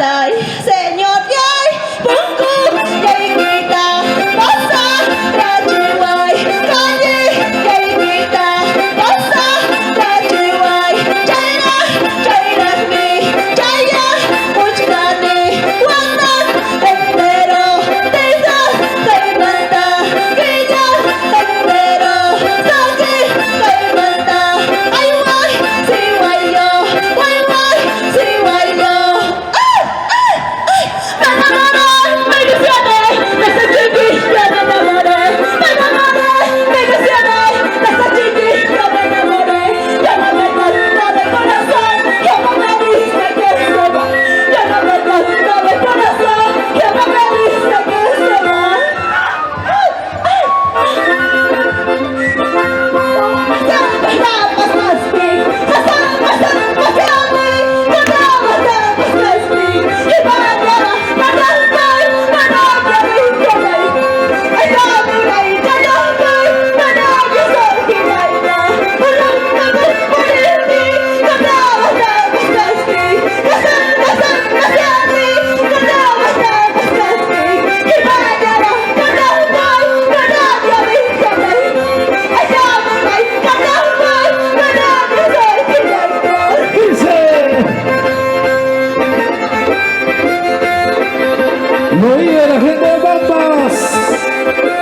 tay sẽ nhọt gai bóng cung gây guitar bossa ra chiều ai có gì gây guitar bossa ra chiều ai chạy nát mi chạy ya uchkani wanda entero teza tay manta gaya entero saki tay manta ay wai si wai yo si wai yo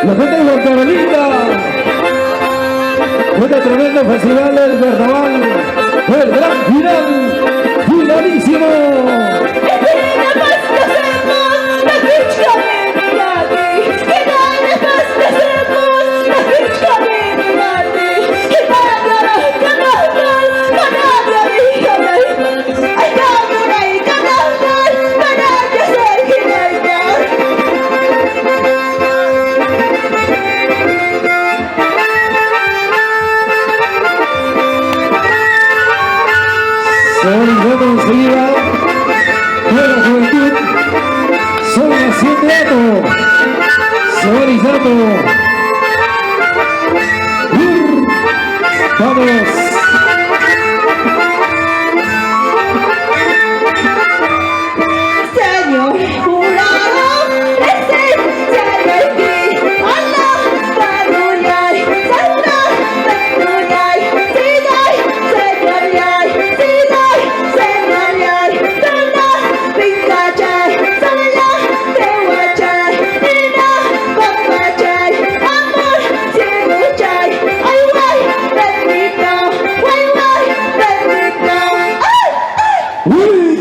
La gente de Juan Carolina, este tremendo festival del Carnaval, el gran final, finalísimo. Sonorizando enseguida de la juventud, son las 7 años, sonorizando. Vamos. Señor jurado, presencia de aquí, Allah, Baruyay, Santa, Baruyay, Sidai, Señoryay, Sidai, Señoryay, Santa, Pincachay, Saya, Tewachay, Nina, Papachay, Amor, Sieguchay, ay, guay, bendito, guay, guay, bendito, ay, ay,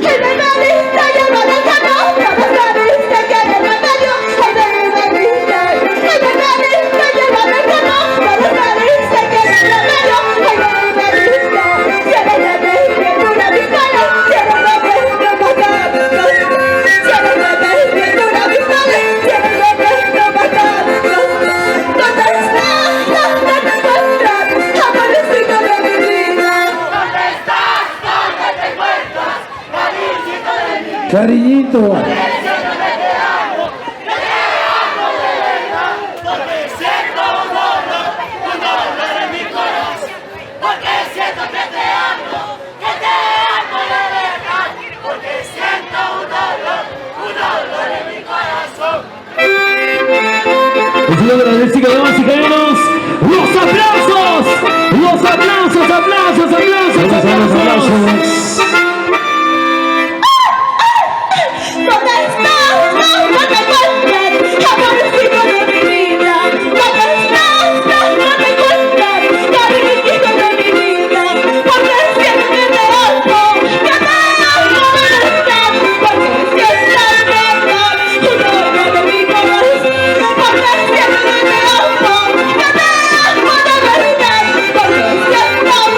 que me malista, ya no lo ganó, ya me malista, que me malista, ay, me malista, que me malista, ya no lo ganó, ya me malista, que me malista, ay, me malista, ya me malista, una pistola, ya me malista, matado, ya me malista, una pistola, ya me malista, matado, ¿dónde está? ¿Dónde te encuentras? Amorcito de mi vida. ¿Dónde estás? ¿Dónde te encuentras? Cariñito de mi vida. Cariñito. Siento que te amo de verdad. Porque siento un dolor en mi corazón. Porque siento que te amo de verdad. Porque siento un dolor en mi corazón. El señor de la chica, damas y caballeros, los aplausos, aplausos, aplausos, aplausos, aplausos. ¿Dónde estás? ¿Dónde te encuentras? Amorcito de mi vida. ¿Dónde estás? ¿Dónde te encuentras? Cariñito de mi vida. Porque siento que te amo de verdad. Porque siento de verdad un dolor en mi corazón. Porque siento que te amo de verdad. Porque siento un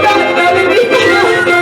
dolor en mi corazón.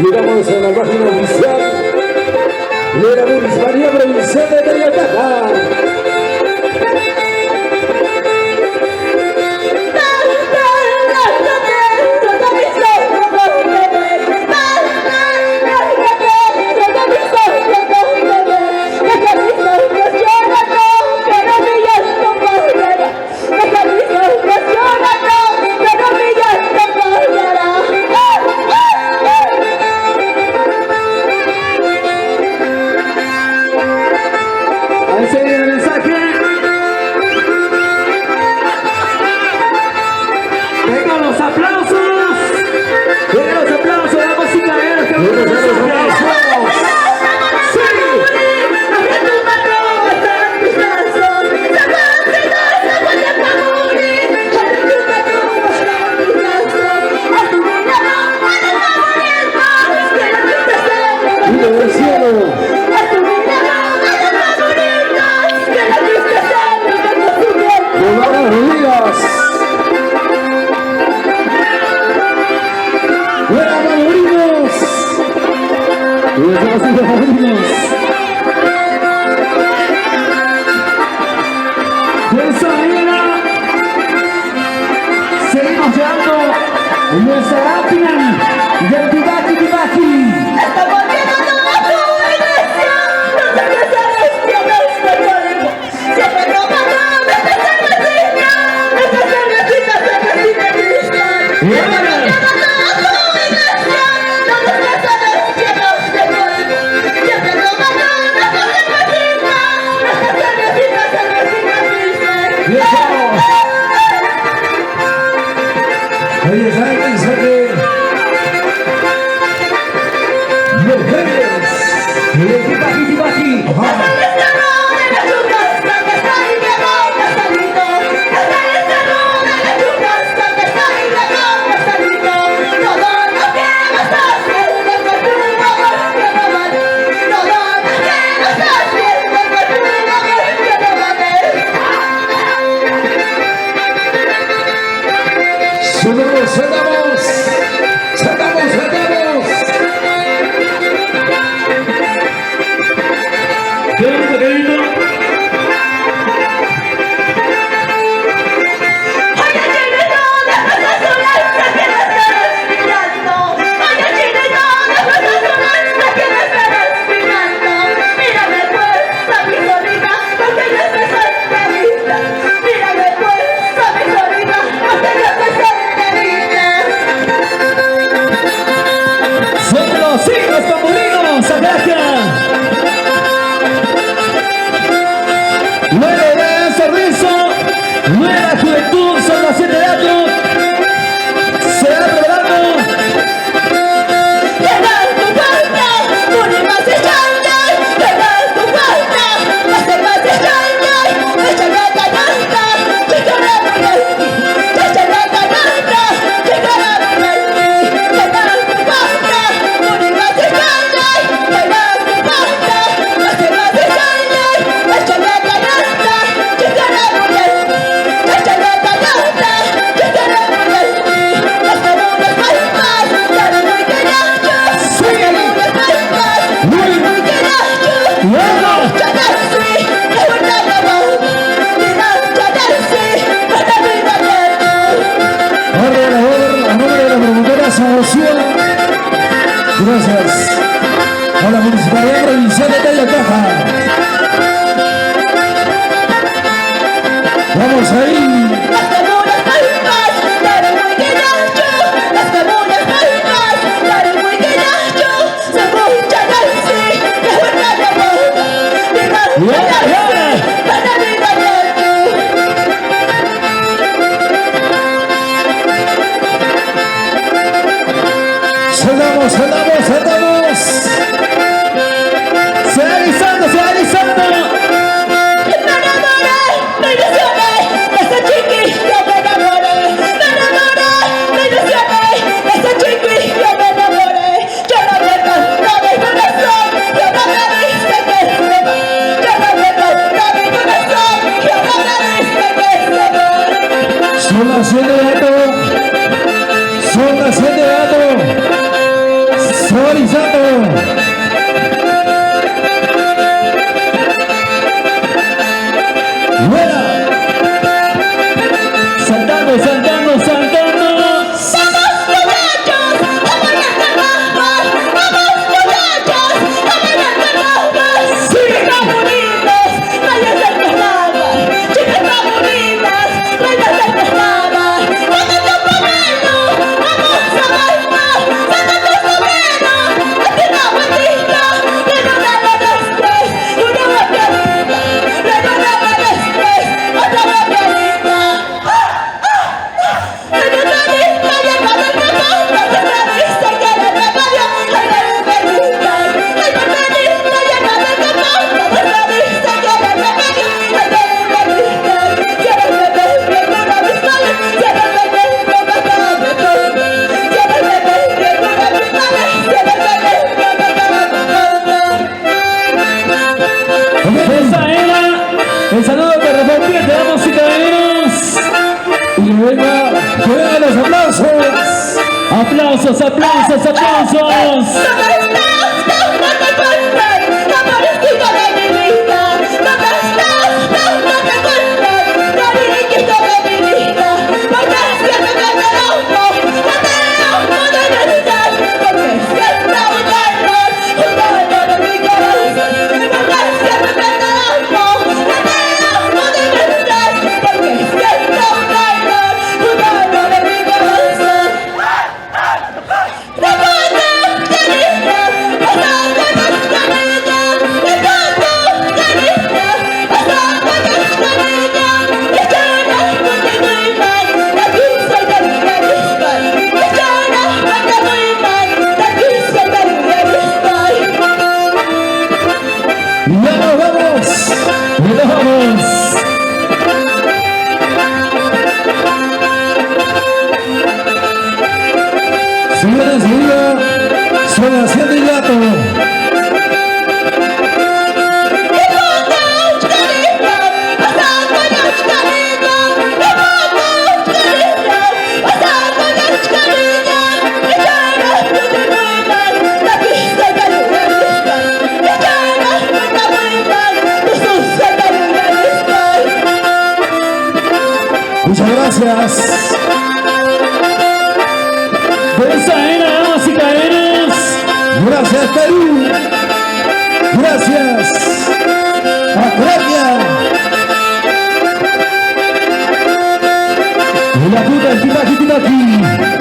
Llegamos a la página oficial de la Municipalidad Provincial de Tayataca. Seguimos llegando nuestra final del Tibaki Tibaki. Estamos llegando a tu iglesia, donde te celestiales católicos. Siempre tomando nuestra cervecita, cervecita cristiana. Estamos llegando a tu iglesia, donde te celestiales católicos. Siempre tomando nuestra cervecita, cristiana. Oye, ¿saben qué dice? Mujeres de Tibaki Tibaki. ¡Saltamos! ¡Qué lindo, qué lindo! Nueva juventud, son las 7 de la noche. Se va preparando. Gracias a la Municipalidad Provincial de Tayataca. Vamos ahí. ¡Saltamos! ¡Se va alisando! Son las 7 de la noche. Globalizando. Buena. Saltando, saltando, saltando. ¡Vamos, muchachos! ¡A bailar con nosotros! ¡Vamos, muchachos! ¡A bailar con nosotros! ¡Chicas bonitas! ¡Rayas del carnaval! ¡Chicas bonitas! ¡Rayas del carnaval! ¡Saca tu pomelo! ¡Vamos a bailar! ¡Saca tu sombrero! ¡Aquí una vueltita! ¡Que no la después! ¡Una vueltita! ¡Luego la después! ¡Otra vueltita! Esa era el saludo que repartir de damas y caballeros. Y venga, que vengan los aplausos. Aplausos, aplausos, aplausos. Ya nos vamos. Y nos vamos. Señores, señores, son las 7 y gato. Muchas gracias. Esa era, damas y caballeros. Gracias, Perú. Gracias. Acroatia. Y la puta, el titaki, titaki.